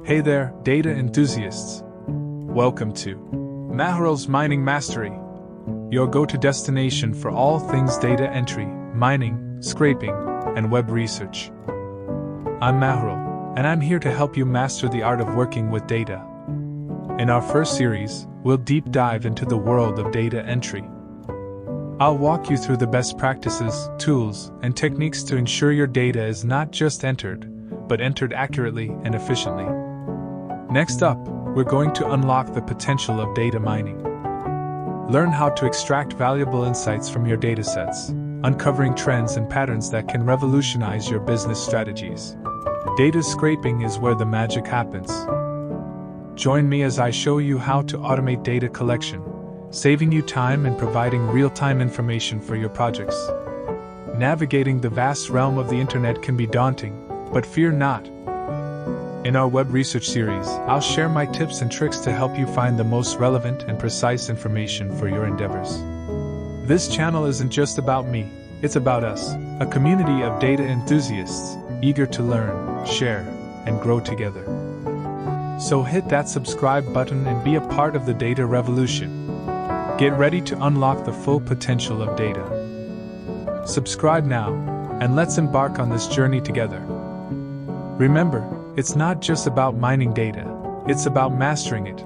Hey there, data enthusiasts. Welcome to Maherul's Mining Mastery, your go-to destination for all things data entry, mining, scraping, and web research. I'm Maherul, and I'm here to help you master the art of working with data. In our first series, we'll deep dive into the world of data entry. I'll walk you through the best practices, tools, and techniques to ensure your data is not just entered, but entered accurately and efficiently. Next up, we're going to unlock the potential of data mining. Learn how to extract valuable insights from your datasets, uncovering trends and patterns that can revolutionize your business strategies. Data scraping is where the magic happens. Join me as I show you how to automate data collection, saving you time and providing real-time information for your projects. Navigating the vast realm of the internet can be daunting, but fear not. In our web research series, I'll share my tips and tricks to help you find the most relevant and precise information for your endeavors. This channel isn't just about me, it's about us, a community of data enthusiasts, eager to learn, share, and grow together. So hit that subscribe button and be a part of the data revolution. Get ready to unlock the full potential of data. Subscribe now, and let's embark on this journey together. Remember, it's not just about mining data, it's about mastering it,